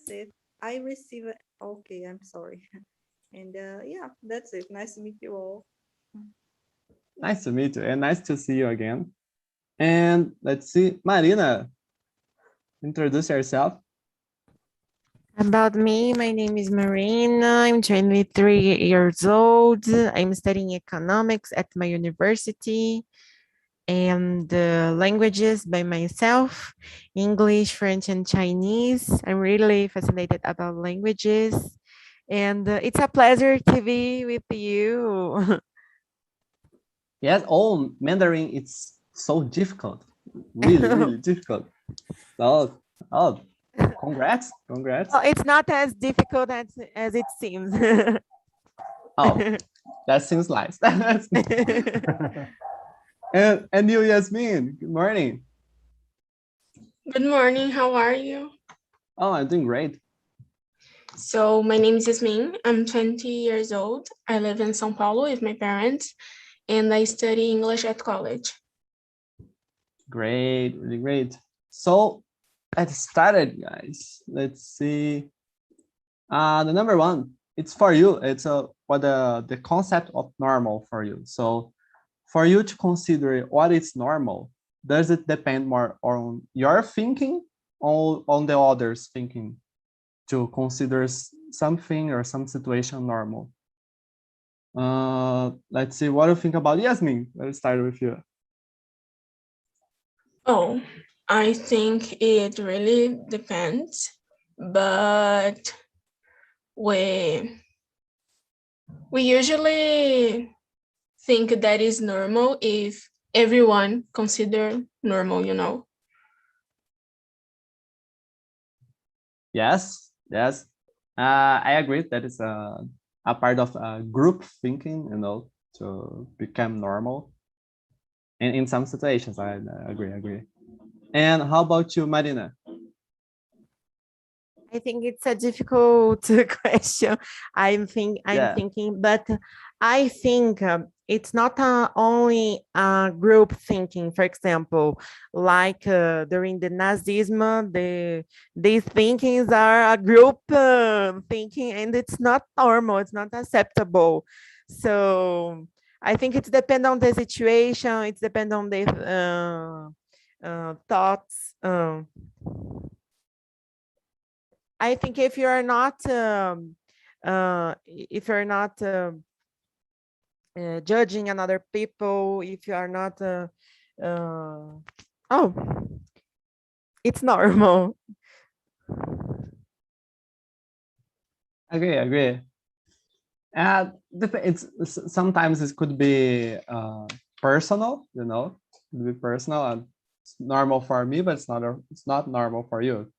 that's it. I receive it. Okay, I'm sorry. And yeah, that's it. Nice to meet you all. Nice to meet you and nice to see you again. And let's see, Marina, introduce yourself. About me, my name is Marina. I'm 23 years old. I'm studying economics at my university and languages by myself, English, French, and Chinese. I'm really fascinated about languages. And it's a pleasure to be with you. Yes, oh, Mandarin, it's so difficult. Really, really difficult. Oh, oh, congrats, congrats. Oh, it's not as difficult as it seems. Oh, that seems nice. And you, Yasmin, good morning. Good morning, how are you? Oh, I'm doing great. So my name is Yasmin. I'm 20 years old. I live in São Paulo with my parents, and I study English at college. Great, really great. So let's start it, guys. Let's see. The number one, it's for you. It's what the concept of normal for you. So for you to consider what is normal, does it depend more on your thinking or on the others thinking to consider something or some situation normal? Let's see, what do you think about Yasmin? Let's start with you. Oh, I think it really depends, but we usually think that is normal if everyone consider normal, you know. Yes, yes. I agree that is a part of group thinking, you know, to become normal. And in some situations, I agree. And how about you, Marina? I think it's a difficult question. I'm Yeah. thinking, but I think it's not only group thinking. For example, like during the Nazism, these thinkings are a group thinking, and it's not normal. It's not acceptable. So I think it's depend on the situation. It's depend on the thoughts. I think if you are not judging another people, if you are not oh, it's normal. Agree. It's sometimes it could be personal, you know, it could be personal and it's normal for me, but it's not normal for you.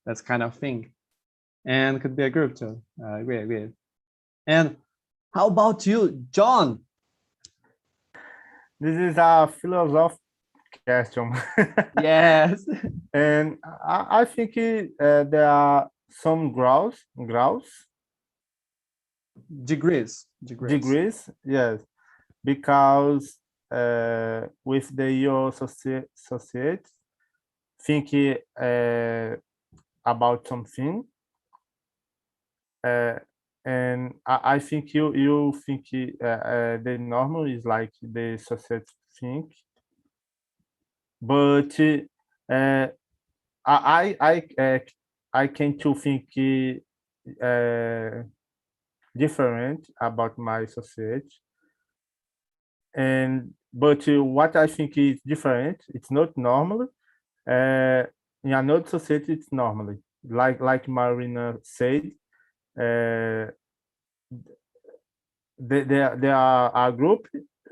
That's kind of thing, and it could be a group too. Agree. And how about you, John? This is a philosophical question. Yes. And I think there are some Degrees, yes, because with the your society think about something, and I think you think the normal is like the society think, but I can to think different about my society, and but what I think is different, it's not normal. In another society, it's normally like Marina said. Uh, there are a group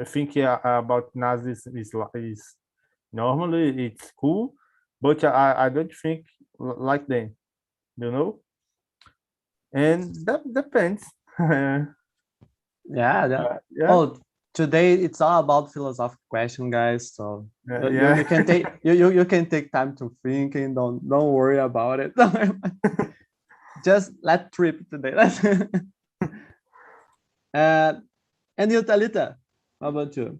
thinking about Nazis is normally it's cool, but I don't think like them, you know, and that depends. Yeah. Yeah. Oh, today it's all about philosophical question, guys. So Yeah. you can take you can take time to think and don't worry about it. Just let trip today. And you, Talita, how about you?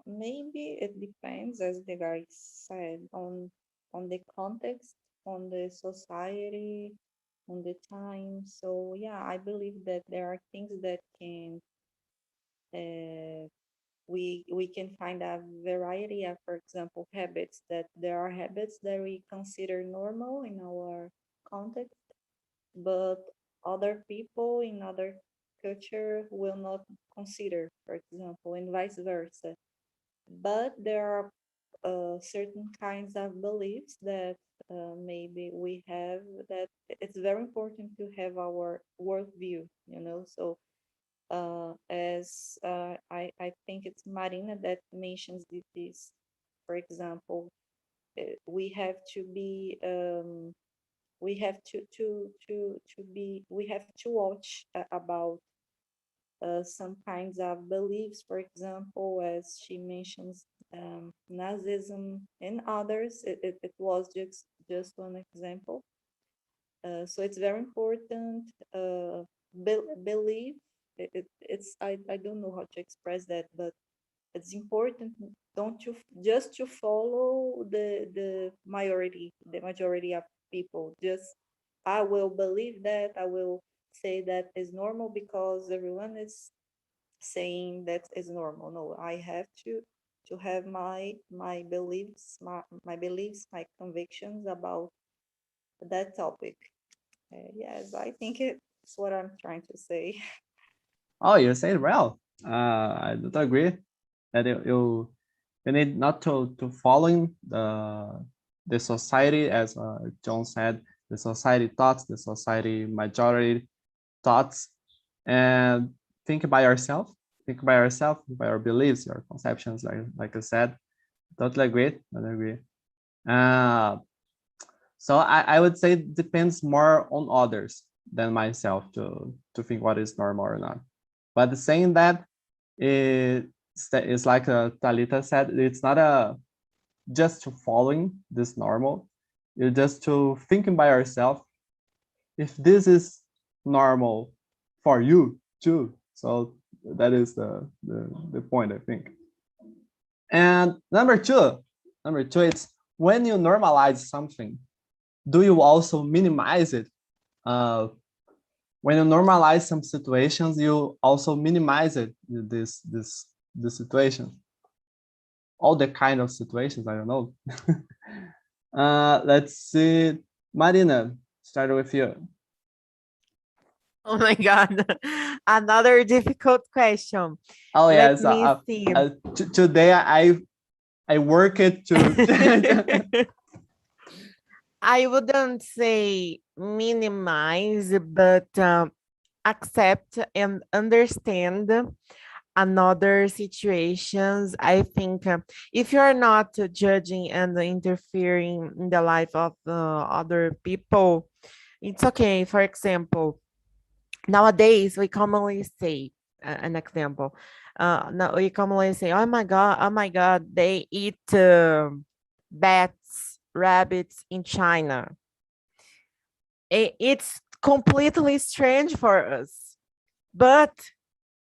Maybe it depends, as the guy said, on on the context, on the society, on the time. So yeah, I believe that there are things that can we can find a variety of, for example, habits, that there are habits that we consider normal in our context, but other people in other culture will not consider, for example, and vice versa. But there are certain kinds of beliefs that maybe we have, that it's very important to have our worldview, So as I think it's Marina that mentions this, for example, we have to be we have to be we have to watch about some kinds of beliefs, for example, as she mentions, Nazism and others. It was just one example. So it's very important. Believe it's I don't know how to express that, but it's important. Don't you just to follow the majority of people. Just I will believe that, I will say that is normal because everyone is saying that is normal. No, I have to have my beliefs, my beliefs, my convictions about that topic. Yes, I think it's what I'm trying to say. Oh, you say it well. I don't agree that you need not to following the society, as John said, the society thoughts, the society majority thoughts, and think by yourself. Think by yourself, by your beliefs, your conceptions. Like I said, totally agree. Totally agree. So I would say it depends more on others than myself to think what is normal or not. But saying that, it's like Talita said, it's not just to following this normal. You're just to thinking by yourself if this is normal for you too. So that is the point, I think. And number two, it's when you normalize something, do you also minimize it? When you normalize some situations, you also minimize it. This situation, all the kind of situations. I don't know. Let's see, Marina. Start with you. Oh my God, another difficult question. Oh Let yes. me see. Today I work it to. I wouldn't say minimize, but accept and understand another situations. I think if you're not judging and interfering in the life of other people, it's okay. For example, nowadays we commonly say an example. No, we commonly say, oh my God, they eat bats, rabbits in China. It's completely strange for us, but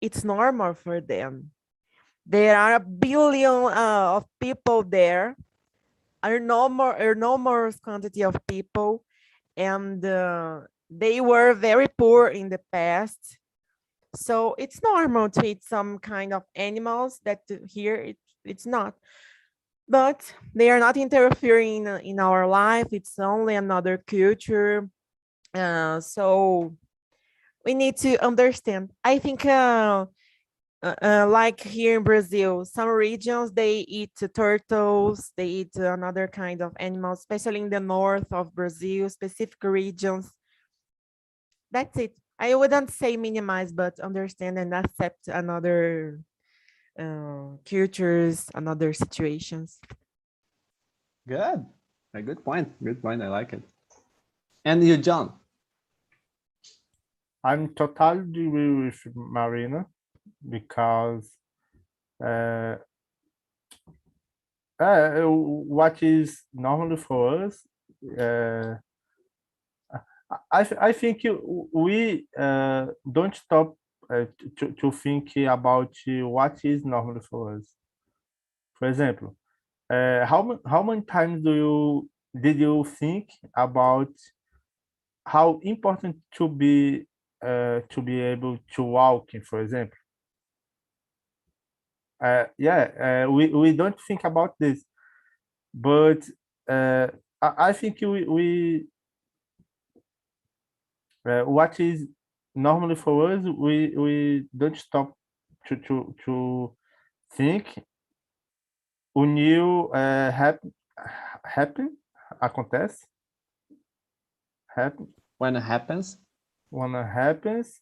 it's normal for them. There are a billion of people there, a enormous quantity of people, and they were very poor in the past. So it's normal to eat some kind of animals that here it's not. But they are not interfering in our life. It's only another culture. So we need to understand. I think like here in Brazil, some regions, they eat turtles, they eat another kind of animals, especially in the north of Brazil, specific regions. That's it. I wouldn't say minimize, but understand and accept another cultures, another situations. Good. A good point. Good point. I like it. And you, John? I'm totally agree with Marina, because what is normal for us, I think we don't stop to think about what is normal for us. For example, how many times do did you think about how important to be able to walk, for example? We don't think about this, but I think we what is normally for us, we don't stop to think. O new happen, acontece, happen, When it happens. when it happens,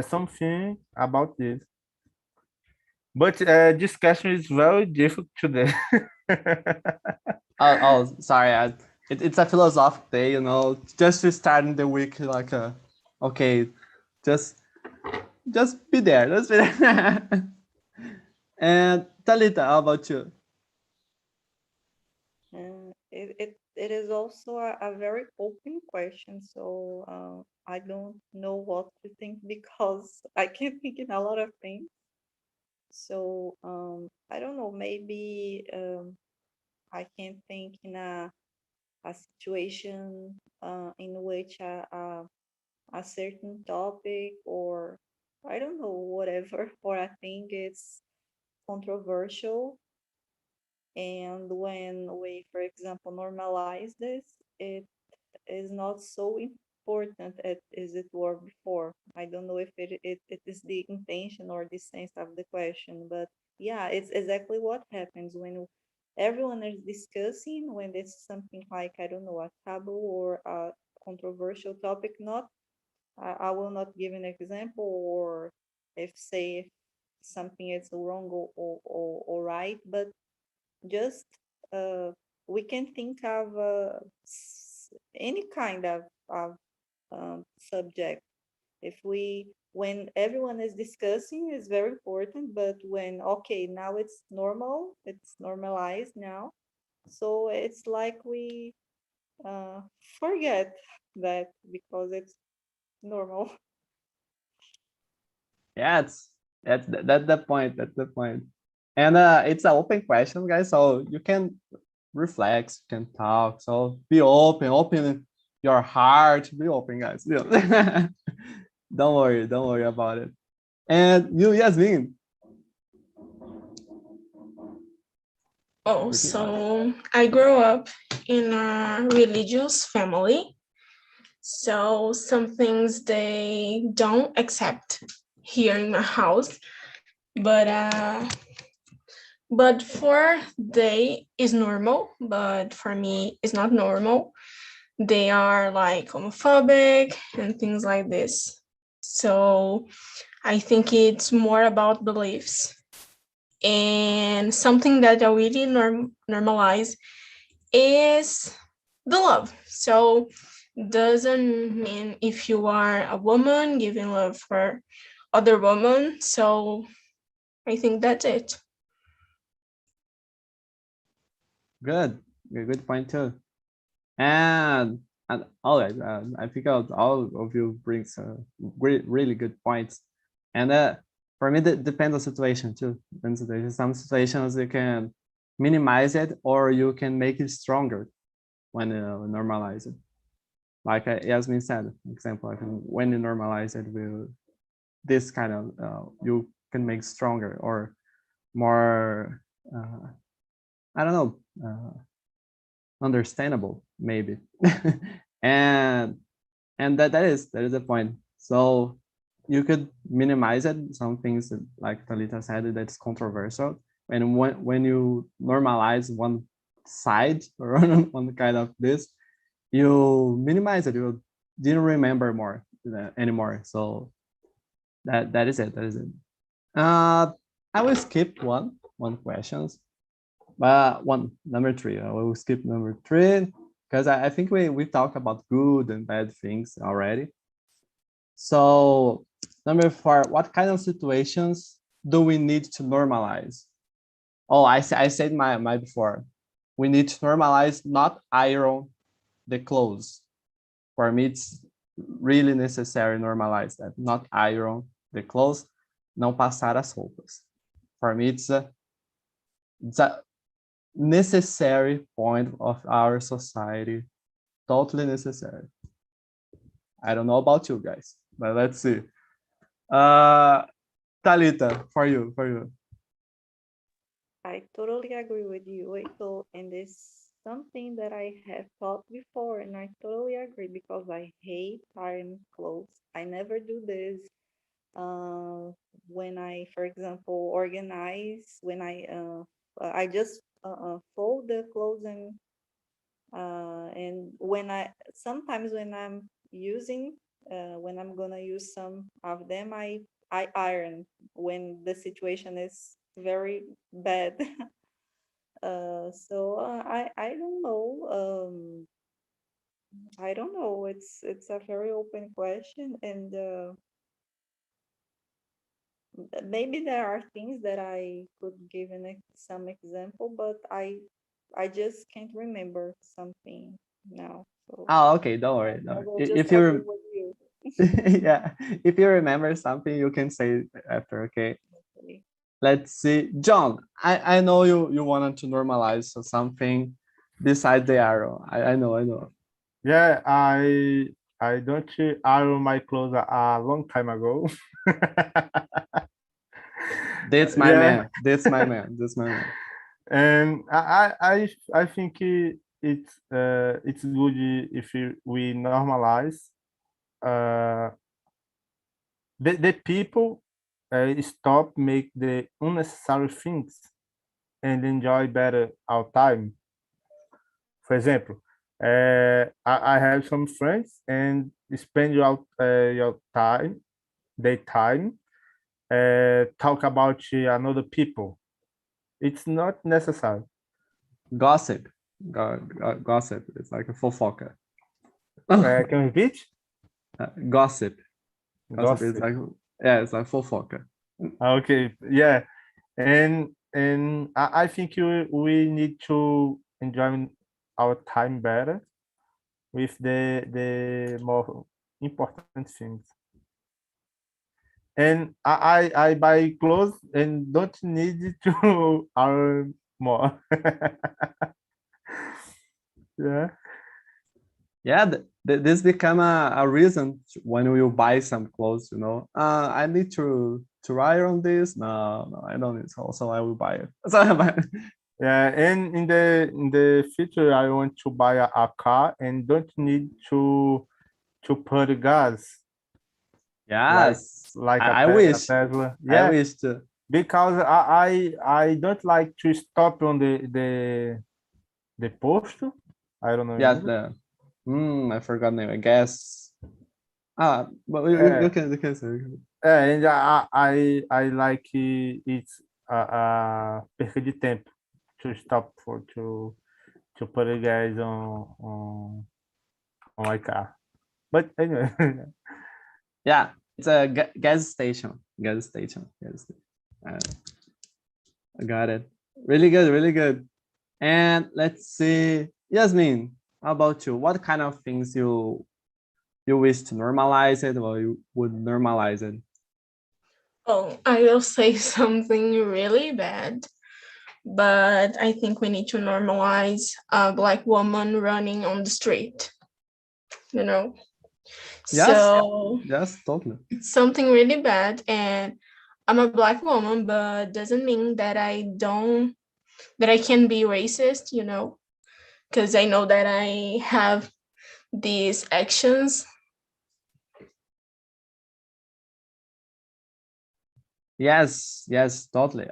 something about this. But this question is very difficult today. Sorry. It's a philosophical day, you know, just to start in the week, like, okay, just be there. Just be there. And Talita, how about you? It is also a very open question, so I don't know what to think because I can think in a lot of things. So I don't know, maybe I can think in a situation in which a certain topic, or I don't know, whatever, or I think it's controversial. And when we, for example, normalize this, it is not so important as it were before. I don't know if it is the intention or the sense of the question, but yeah, it's exactly what happens when everyone is discussing, when it's something like, I don't know, a taboo or a controversial topic. Not, I will not give an example, or if say if something is wrong or right, but just uh, we can think of any kind of subject. If we, when everyone is discussing, is very important, but when, okay, now it's normal, it's normalized now, so it's like we uh, forget that because it's normal. Yeah, that's the point. That's the point. And it's an open question, guys. So you can reflect, you can talk. So be open your heart. Be open, guys. Yeah. Don't worry about it. And you, Yasmin. Oh, so I grew up in a religious family. So some things they don't accept here in my house, but for they is normal, but for me it's not normal. They are like homophobic and things like this. So I think it's more about beliefs. And something that I really normalize is the love. So doesn't mean if you are a woman giving love for other women. So I think that's it. Good point too. And all right, I think all of you brings really good points. And for me, that depends on situation too. Depends on situation. Some situations you can minimize it, or you can make it stronger when you normalize it. Like Yasmin said, example, like when you normalize it, with this kind of you can make stronger or more. I don't know. Understandable, maybe. and that is the point. So you could minimize it, some things that, like Talita said, that's controversial, and when you normalize one side or one kind of this, you minimize it, you didn't remember more anymore. So that is it. I will skip one questions. Number 3, I will skip number 3 because I think we talked about good and bad things already. So number 4, what kind of situations do we need to normalize? Oh, I said my before. We need to normalize not iron the clothes. For me, it's really necessary to normalize that. Not iron the clothes, não passar as roupas. For me, it's a necessary point of our society. Totally necessary. I don't know about you guys, but let's see. Talita, for you. I totally agree with you, Eito, and it's something that I have thought before, and I totally agree because I hate ironing clothes. I never do this. When I, for example, organize, I just fold the clothes and when I sometimes when I'm gonna use some of them, I iron when the situation is very bad. I don't know. I don't know. It's a very open question, and maybe there are things that I could give some example, but I just can't remember something now. So Oh, okay, don't I worry. I Don't worry. will just If agree you with you. yeah, if you remember something, you can say after, okay? Okay. Let's see. John, I know you wanted to normalize something besides the arrow. I know. Yeah, I don't iron my clothes a long time ago. That's my Yeah, man. That's my man. That's my man. and I think it's good if we normalize uh, the people stop make the unnecessary things and enjoy better our time. For example, I have some friends and spend your time, their time, talk about another people. It's not necessary. Gossip. Gossip. It's like a fofoca. Can you repeat? Gossip. Gossip is Gossip. like, yeah, it's like fofoca. Okay, yeah, and I think we need to enjoy our time better with the more important things. And I buy clothes and don't need to earn more. Yeah. Yeah, this become a reason when you buy some clothes, you know. I need to iron this. No, I don't need. So I will buy it. So I buy it. Yeah, and in the future, I want to buy a car and don't need to put gas like Yes, like I a wish. Tesla. I Yeah, wish to. because I don't like to stop on the post. I don't know in Yeah, English. I forgot name. I guess. But you Yeah, can say. and I like it's perca de tempo to stop for to put a gas on my car. But anyway, Yeah, it's a gas station. Gas station. Gas station. Uh, I got it. Really good. Really good. And let's see, Yasmin, how about you? What kind of things you wish to normalize it or you would normalize it? Oh, I will say something really bad, but I think we need to normalize a black woman running on the street, you know? Yes, So yes, totally. it's something really bad, and I'm a black woman, but doesn't mean that I can be racist, because I know that I have these actions. Yes, totally.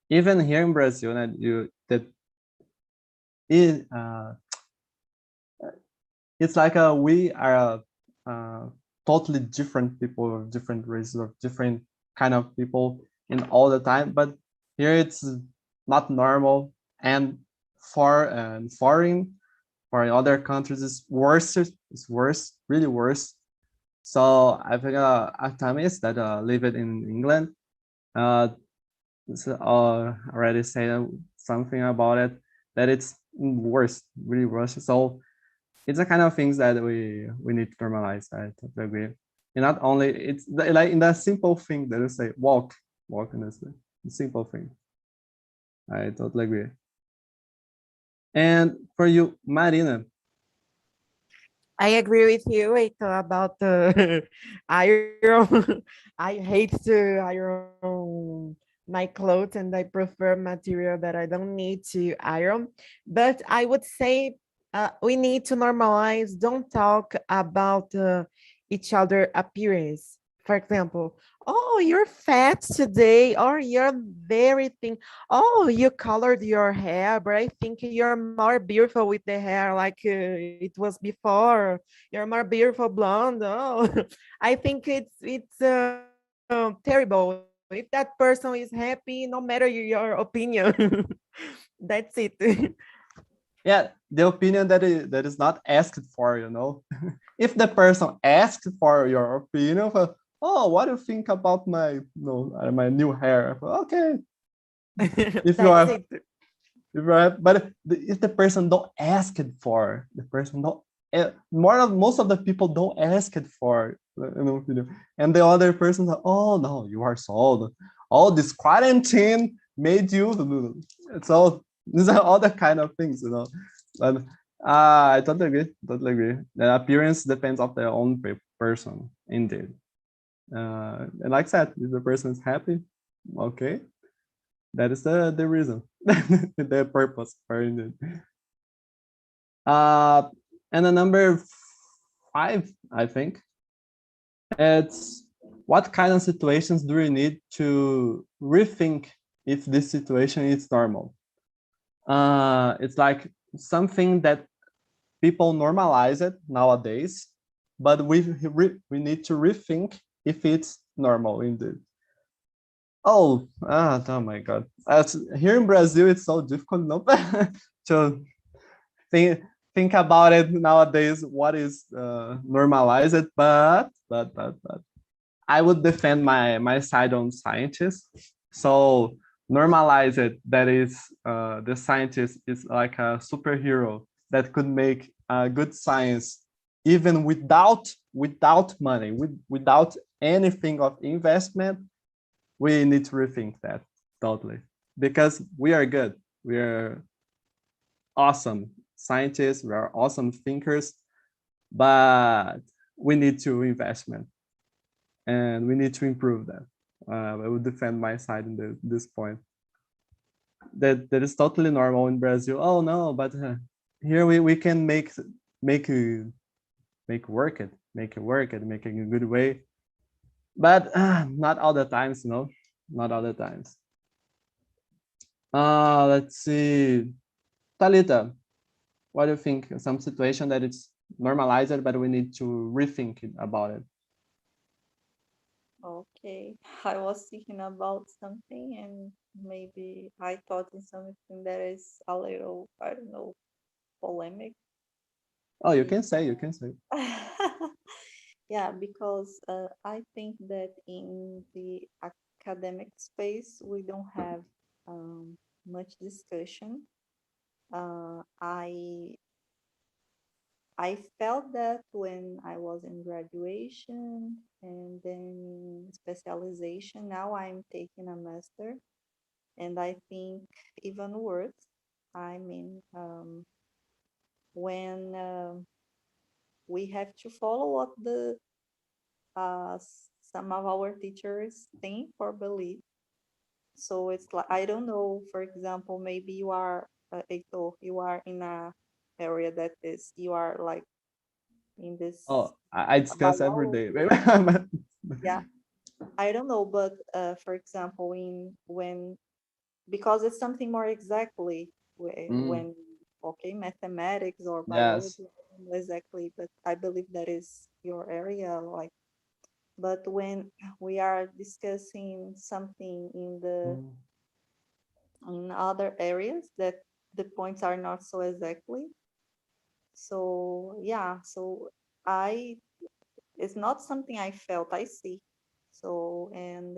Even here in Brazil, that is it's like we are totally different people of different races of different kind of people in all the time, but here it's not normal, and for other countries it's worse, really worse. So I think Artemis that live it in England uh already said something about it, that it's worse, really worse. So it's the kind of things that we need to normalize. I totally agree. And not only it's like in that simple thing that you say walk in this way, the simple thing. I totally agree. And for you, Marina. I agree with you, Heitor, about the iron. I hate to iron my clothes and I prefer material that I don't need to iron. But I would say we need to normalize, don't talk about each other appearance. For example, oh, you're fat today, or you're very thin. Oh, you colored your hair, but I think you're more beautiful with the hair like it was before. You're more beautiful blonde. Oh, I think it's terrible. If that person is happy, no matter your opinion, that's it. Yeah, the opinion that is not asked for, you know. If the person asks for your opinion, for, oh, what do you think about my my new hair? Okay, if you That's are, it. if you are, but if the person don't ask it for, the person don't. Most of the people don't ask it for, you know, and the other person, oh no, you are sold. All this quarantine made you. So these are all the kind of things, you know. But I totally agree. Totally agree. The appearance depends of their own person, indeed. And like I said, if the person is happy, okay, that is the reason, the purpose for it. And the number 5, I think, it's what kind of situations do you need to rethink if this situation is normal? It's like something that people normalize it nowadays, but we need to rethink if it's normal indeed. Oh my God! Here in Brazil, it's so difficult, no, to think about it nowadays. What is normalized? But I would defend my side on scientists. So normalize it. That is, the scientist is like a superhero that could make good science even without money, without anything of investment. We need to rethink that totally, because we are good. We are awesome scientists. We are awesome thinkers, but we need to investment and we need to improve that. I would defend my side in this point. That is totally normal in Brazil. Oh no, but here we can make work it, make it in a good way. But not all the times, you know, not all the times. Let's see, Talita, what do you think? Some situation that it's normalized, but we need to rethink about it. Okay, I was thinking about something and maybe I thought in something that is a little, I don't know, polemic. Oh, you can say, you can say. Yeah, because I think that in the academic space, we don't have much discussion. Uh, I I felt that when I was in graduation and then specialization. Now I'm taking a master, and I think even worse. I mean, when we have to follow what the some of our teachers think or believe. So it's like I don't know. For example, maybe you are Heitor, you are in a area that is you are like in this Oh, I discuss every bio. day. Yeah, I don't know, but for example, in when because it's something more exactly Mm, when okay, mathematics or yes. biology, I don't know exactly, but I believe that is your area. Like, but when we are discussing something Mm. in other areas that the points are not so exactly. So yeah, so I it's not something I felt. I see. So and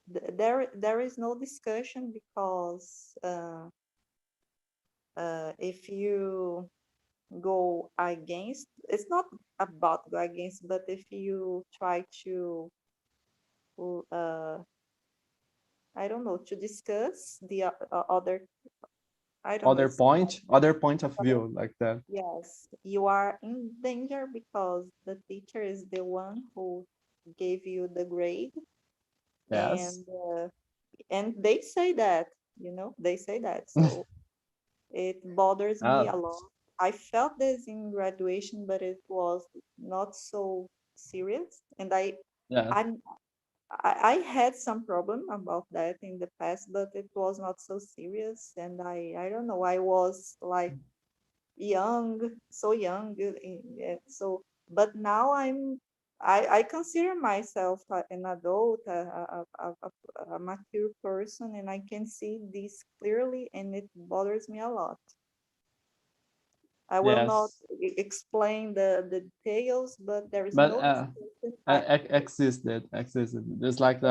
there is no discussion because if you go against, it's not about go against, but if you try to uh, I don't know, to discuss the other I don't know. other point of view like that. Yes, you are in danger because the teacher is the one who gave you the grade, Yes. and they say that, they say that. So it bothers me Uh, a lot. I felt this in graduation, but it was not so serious, and yeah. I'm I had some problem about that in the past, but it was not so serious. And I don't know, I was like young, so young. So, but now I consider myself an adult, a mature person, and I can see this clearly, and it bothers me a lot. I will not Yes. explain the details, but there is But no discussion. existed. Just like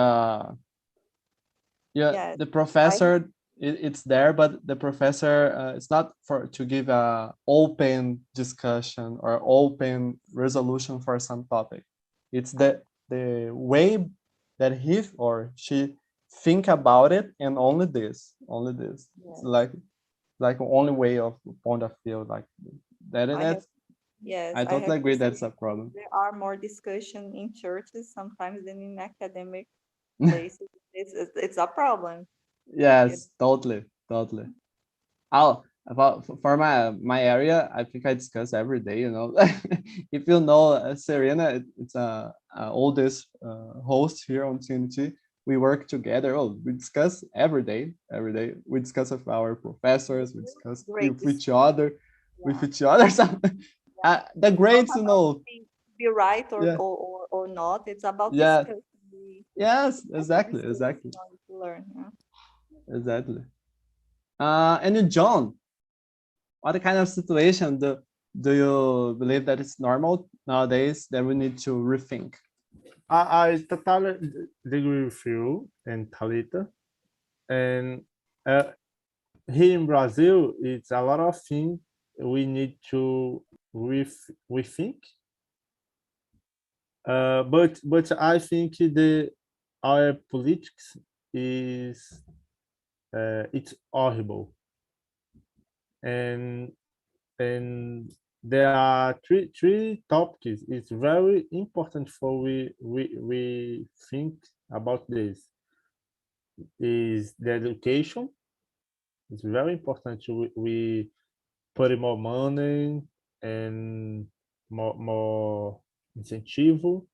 Yes, the I professor, it's there, but the professor, it's not for to give a open discussion or open resolution for some topic. It's I the way that he or she think about it, and only this. It's yes, like only way of point of view like that. I have That's yes, I I have totally to agree. say That's a problem. there are more discussion in churches sometimes than in academic places. It's a problem. Yeah. Yes, totally. Oh, about for my area, I think I discuss every day. If you know Serena, it's a oldest host here on TNT. We work together. Oh, we discuss every day. Every day we discuss with our professors. We discuss Great. with Yeah. each other. Something. The It's not grades, about be right Yeah. or not. It's about Yeah. discussing Yes. Exactly. experiences in order to learn. Yeah. Exactly. And then John, what kind of situation do you believe that it's normal nowadays that we need to rethink? I totally agree with you and Talita. And here in Brazil, it's a lot of things we need to rethink. But I think our politics is it's horrible, and and there are three topics. It's very important for we think about this. Is the education? It's very important to we put in more money and more incentivo.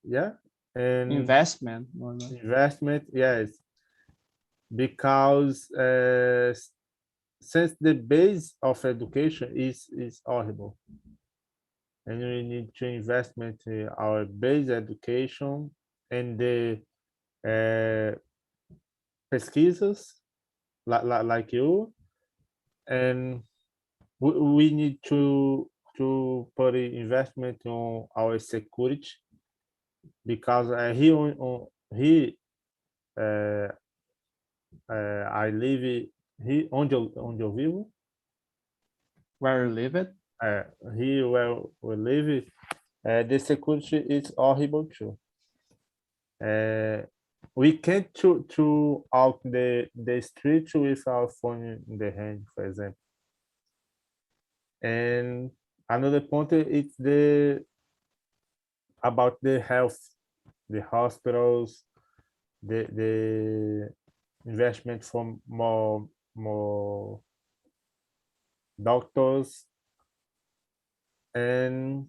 Yeah, and Investment. More like. investment. Yes, because since the base of education is horrible, and we need to investment in our base education and the uh, pesquisas like you, and we need to put investment on our security because here uh, I live here onde eu vivo, Where you live it? uh, here where we live, the security is horrible too. We can't to out the street with our phone in the hand, for example. And another point is the about the health, the hospitals, the investment for more doctors, and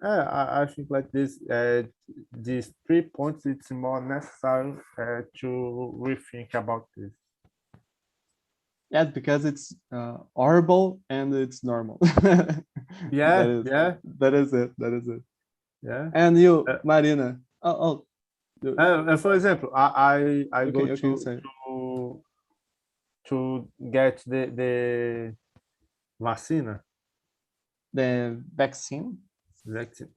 I think like this these 3 points it's more necessary to rethink about this. Yes, because it's horrible and it's normal. Yeah, yeah, That is it. That is it. yeah. And you, Marina. For example, I go you can say to get the vacina. the vaccine. Vaccine.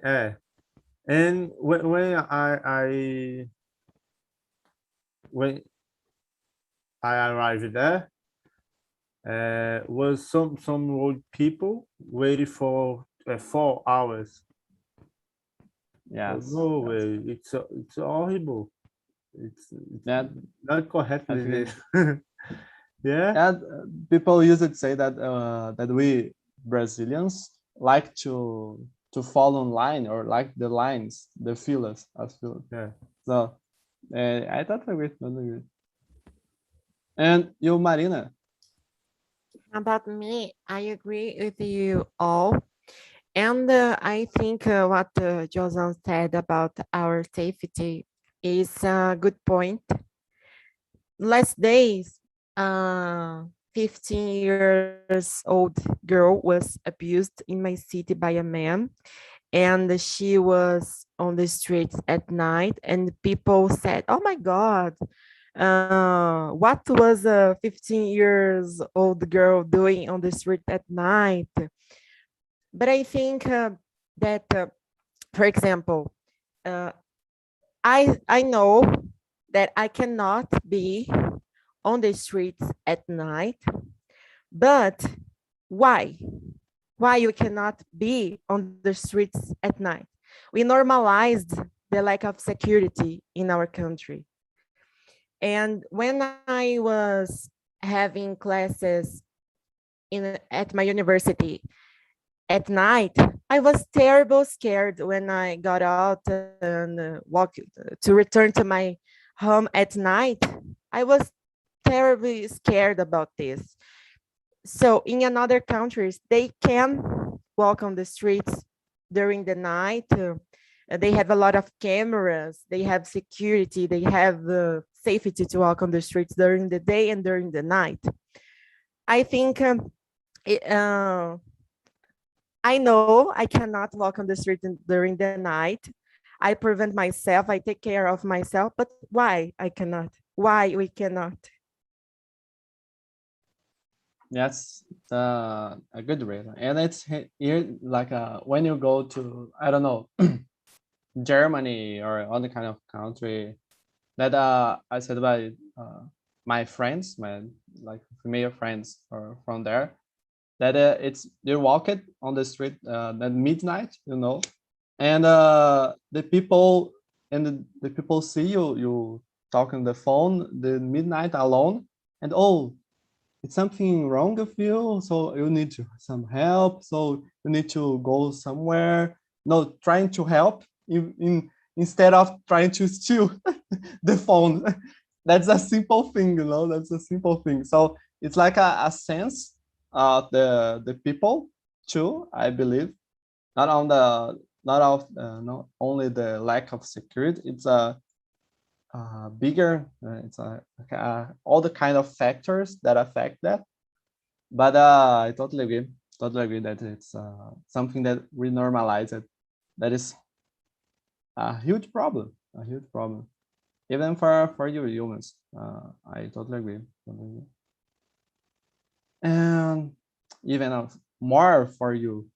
And when I arrived there, was some old people waiting for 4 hours. Yes. No way, it's horrible. It's That not I correctly think this. Yeah. And people usually say that that we Brazilians like to fall in line or like the lines, the fillers, as fillers. Yeah. So I totally agree. Totally agree. And you, Marina? About me, I agree with you all. And I think what Josan said about our safety is a good point. Last days, 15 years old girl was abused in my city by a man, and she was on the streets at night, and people said, "Oh my God, what was a 15 years old girl doing on the street at night?" But I think that, for example, uh, I know that I cannot be on the streets at night, but why? Why you cannot be on the streets at night? We normalized the lack of security in our country. And when I was having classes at my university at night, I was terrible scared when I got out and walked to return to my home at night. I was terribly scared about this. So in another countries, they can walk on the streets during the night. They have a lot of cameras. They have security. They have safety to walk on the streets during the day and during the night. I think it, I know I cannot walk on the street during the night. I prevent myself. I take care of myself. But why I cannot? Why we cannot? Yes, it's a good reason. And it's here like when you go to, I don't know, Germany or other kind of country that I said by my friends, my like female friends or from there, that it's you walk it on the street at midnight, you know, and the people the people see you talk on the phone the midnight alone, and oh, it's something wrong with you, so you need some help, so you need to go somewhere, no, trying to help instead of trying to steal the phone. That's a simple thing, you know, that's a simple thing. So it's like a sense of the people too, I believe, not on the not only the lack of security, it's a bigger it's all the kind of factors that affect that. But I totally agree that it's something that we normalize it, that is a huge problem, even for you humans. I totally agree, and even more for you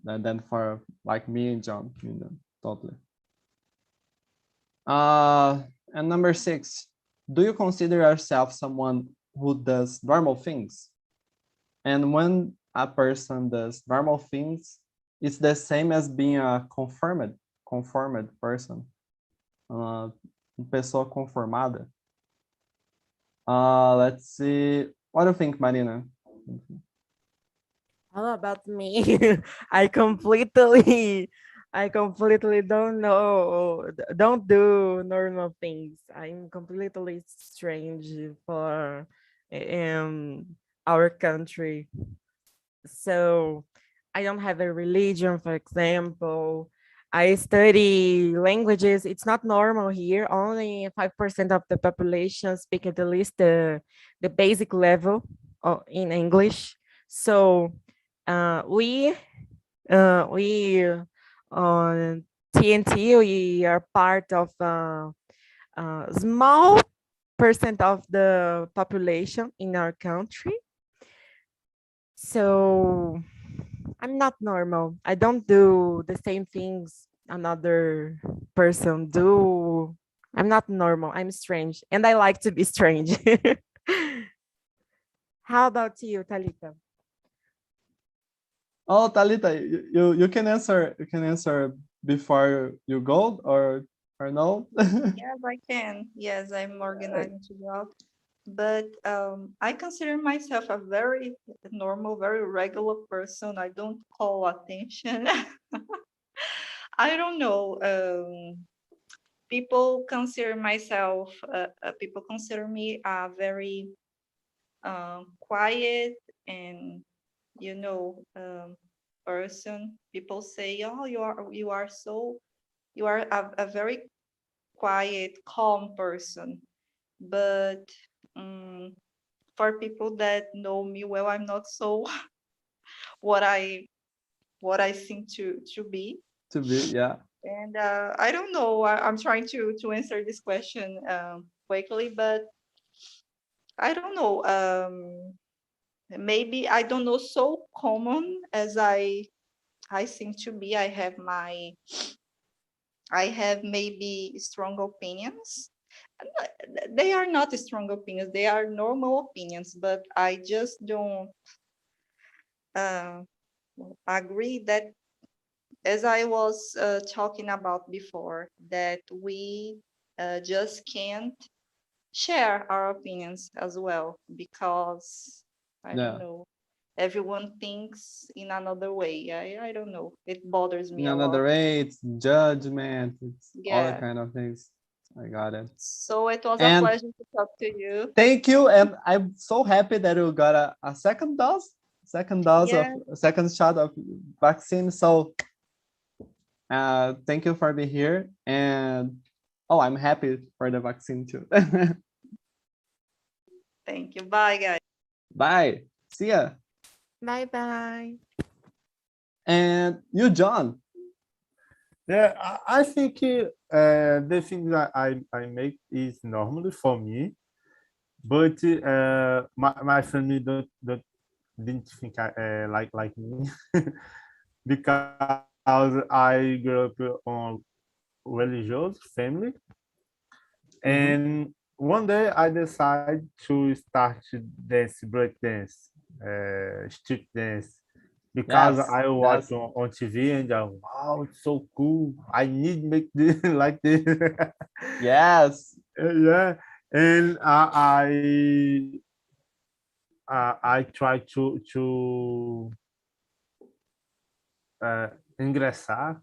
than for like me and John, you know, totally. And number 6, do you consider yourself someone who does normal things? And when a person does normal things, it's the same as being a conformed person, pessoa conformada. Let's see. What do you think, Marina? How about me? I completely, I completely don't know, don't do normal things. I'm completely strange for our country. So I don't have a religion, for example. I study languages. It's not normal here. Only 5% of the population speak at least the basic level in English. So we on TNT, we are part of a small percent of the population in our country. So I'm not normal. I don't do the same things another person do. I'm not normal. I'm strange, and I like to be strange. How about you, Talita? Oh, Talita, you can answer. You can answer before you go, or no? Yes, I can. Yes, I'm organizing to go out. but I consider myself a very normal, very regular person. I don't call attention. I don't know. People consider people consider me a very quiet and person. People say, "Oh, you are a very quiet, calm person." But um, for people that know me well, I'm not so what I seem to be. To be, yeah. And I don't know. I'm trying to answer this question quickly, but I don't know. Maybe I don't know so common as I seem to be. I have maybe strong opinions. They are not strong opinions. They are normal opinions, but I just don't uh, agree that, as I was talking about before, that we just can't share our opinions as well because I don't Yeah. know. Everyone thinks in another way. I don't know. It bothers In me a lot. another way, it's judgment, it's all the Yeah. kind of things. I got it. So it was a And pleasure to talk to you. thank you. And I'm so happy that you got a second dose of Yeah. a second shot of vaccine. So thank you for being here. And oh, I'm happy for the vaccine too. Thank you. Bye, guys. Bye. See ya. Bye bye. And you, John. Yeah, I think the thing that I make is normally for me, but my family didn't think like me because I grew up on religious family, and one day I decided to start to dance, break dance, street dance, because Yes, I watch that's on TV and wow, it's so cool. I need to make this like this. yes. Yeah, and I try to uh, ingressar,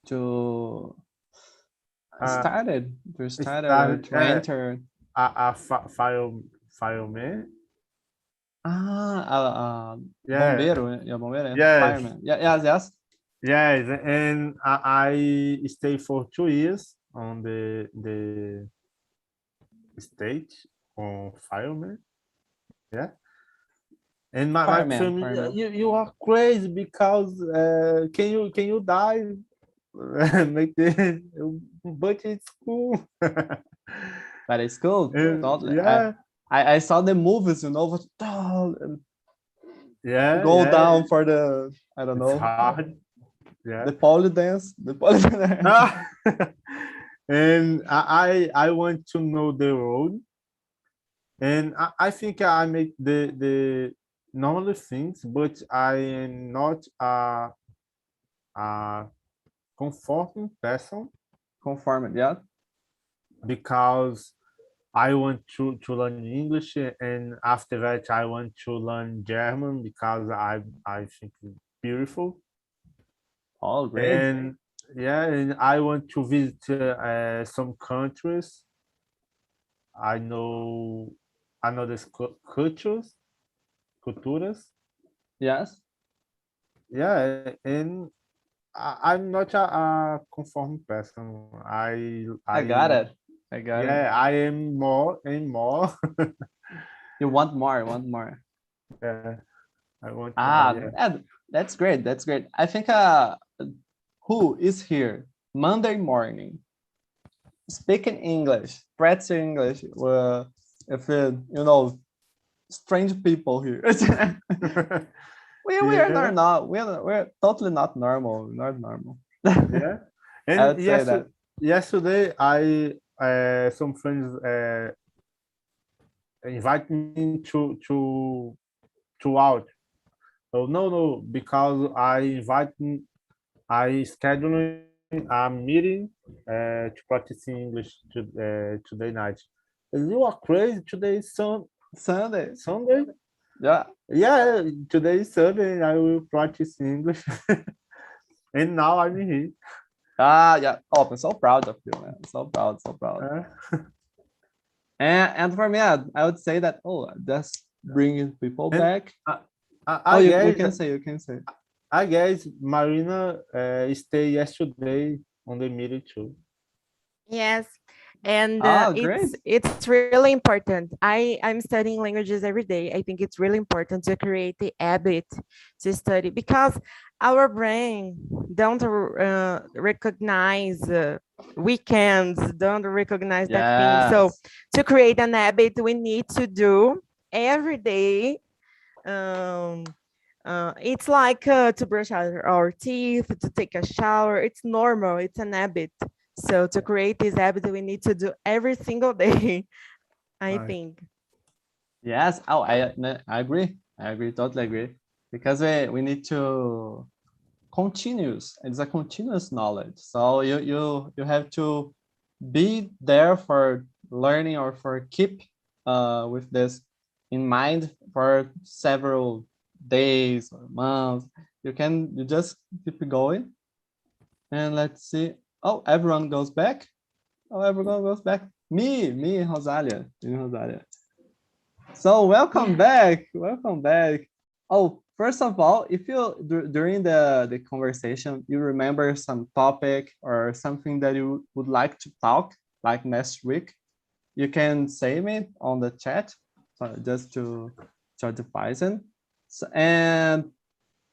To uh, started or start to enter. file man. Yeah, Bombeiro, yeah, bombeiro, yeah, yes, fireman. Yeah, yes, yes. yes, and I stay for 2 years on the stage on fireman. Yeah, and my Fireman, family, fireman. you are crazy because can you die? Make this, but it's cool. But it's cool. And Totally. yeah, I saw the movies, but yeah, go yeah, down for the I don't it's know hard. Yeah. the pole dance, the pole dance. Ah, and I want to know the road, and I think I make the normal things, but I am not a conforming person Conforming, yeah. because I want to learn English, and after that I want to learn German because I think it's beautiful. Oh, great. And yeah, and I want to visit some countries. I know another cultures. Yes, Yeah, and I'm not a conform person. I got I it. I got it. yeah, I am more and more. You want more, want more. Yeah, I want more. Yeah. That's great. That's great. I think who is here Monday morning speaking English, practicing English. If strange people here. We are Yeah, not we're totally not normal. Not normal. yeah. I And would say that. yesterday, I some friends invite me to out. Oh no, because I scheduling a meeting to practice English today night. You are crazy. Today is Sunday. Sunday. Yeah. Yeah, today is Sunday. I will practice English. And now I'm here. Yeah. Oh, I'm so proud of you, man. So proud, so proud. And for me, I would say that, just bringing people And back. You can say. I guess Marina stayed yesterday on the meeting too. Yes, and Great. it's really important. I'm studying languages every day. I think it's really important to create the habit to study because our brain don't recognize weekends, don't recognize that thing. So to create an habit, we need to do every day. It's like to brush our teeth, to take a shower. It's normal. It's an habit. So to create this habit, we need to do every single day, I think. Yes. I agree. I agree. Totally agree. Because we need to it's a continuous knowledge. So you have to be there for learning or for keep with this in mind for several days or months. You just keep going. And let's see. Oh, everyone goes back. Everyone goes back. Me, Rosalia. So welcome back. Welcome back. Oh, first of all, if you during the conversation you remember some topic or something that you would like to talk like next week, you can say me on the chat. So just to Python. So, and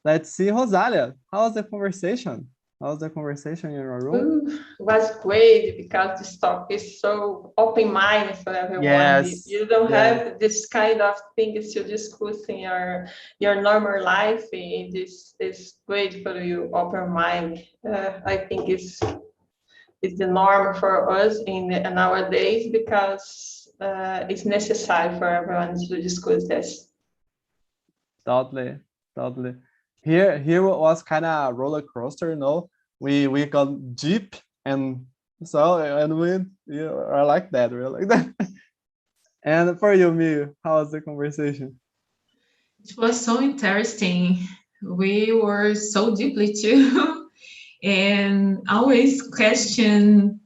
let's see, Rosalia, how's the conversation? How's the conversation in your room? Was great because this talk is so open-minded for everyone. Yes. You don't have this kind of things to discuss in your normal life. This is great for you, open mind. I think it's the norm for us in nowadays because it's necessary for everyone to discuss this. Totally. Here was kind of roller coaster, you know. We got deep and we are like that. We're like that. And for you, Mi, how was the conversation? It was so interesting. We were so deeply too, and always question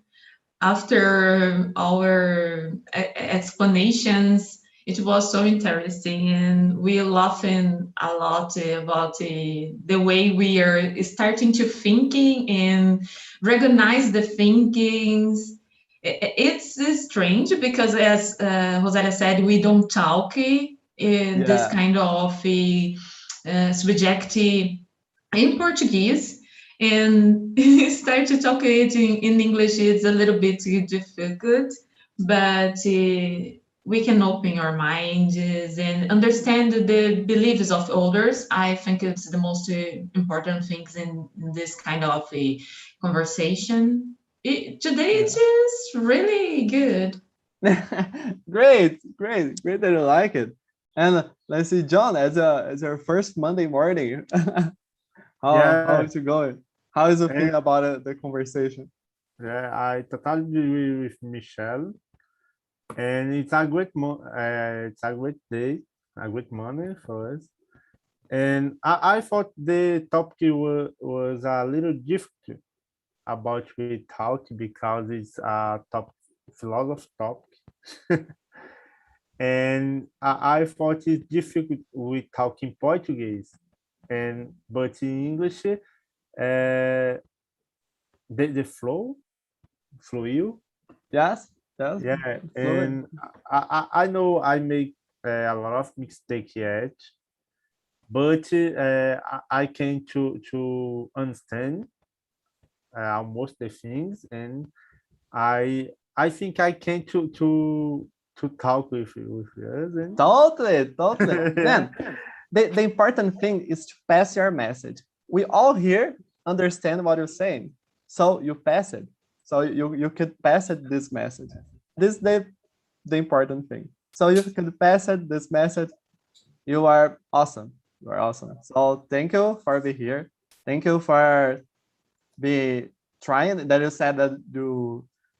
after our explanations. It was so interesting, and we laughing a lot about the way we are starting to thinking and recognize the thinkings. It's strange because, as Rosalia said, we don't talk in this kind of subject in Portuguese, and start to talk it in English. It's a little bit difficult, but we can open our minds and understand the beliefs of others. I think it's the most important things in this kind of a conversation. Today it is really good. Great that you like it. And let's see, John, as our first Monday morning, how is it going? How is the feeling about the conversation? Yeah, I totally agree with Michelle, and it's a great day, a great morning for us. And I thought the topic was a little difficult about we talk because it's a philosophy topic. And I thought it's difficult we talk in Portuguese, but in English, the flow. Yes. Yeah, and I know I make a lot of mistakes yet, but I came to understand almost the things, and I think I came to talk with us. And... Totally. Man, the important thing is to pass your message. We all here understand what you're saying, so you pass it. So you could pass it this message. This is the important thing. So you can pass it this message. You are awesome. You are awesome. So thank you for being here. Thank you for trying. That you said that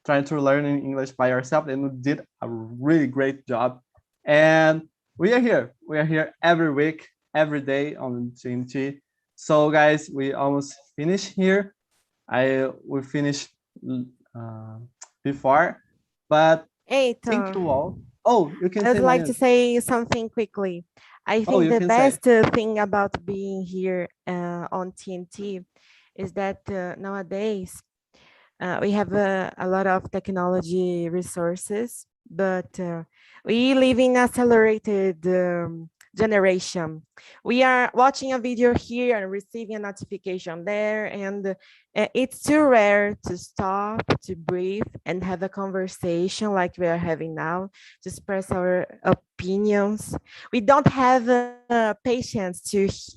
trying to learn English by yourself, and you did a really great job. And we are here. We are here every week, every day on TNT. So guys, we almost finished here. We finished before, but Hey, thank you Tom. all. Oh, you can I would say like my. to say something quickly. I Oh, think you the can say. best thing about being here on TNT is that nowadays we have a lot of technology resources, but we live in accelerated generation. We are watching a video here and receiving a notification there, and it's too rare to stop, to breathe, and have a conversation like we are having now, to express our opinions. We don't have patience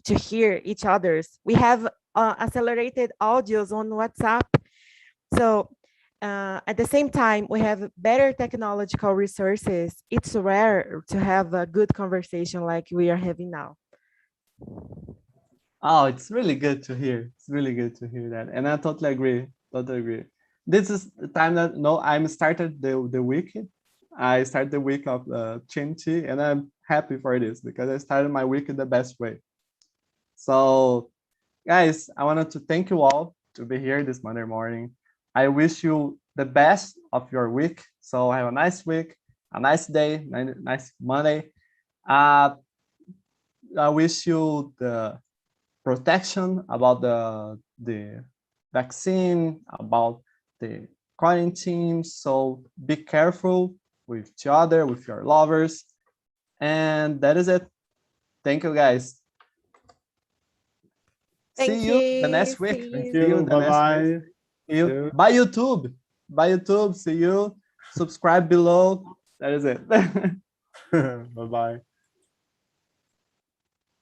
to hear each other's. We have accelerated audios on WhatsApp. So at the same time, we have better technological resources. It's rare to have a good conversation like we are having now. Oh, it's really good to hear. It's really good to hear that. And I totally agree. Totally agree. This is the time that I'm started the week. I started the week of Chinchi, and I'm happy for this because I started my week in the best way. So guys, I wanted to thank you all to be here this Monday morning. I wish you the best of your week. So have a nice week, a nice day, nice Monday. I wish you the protection about the vaccine, about the quarantine. So be careful with each other, with your lovers. And that is it. Thank you, guys. Thank See you the next you. week. See Thank you. See you you. the Bye next week. bye. See you. By YouTube. By YouTube. See you. Subscribe below. That is it. Bye bye.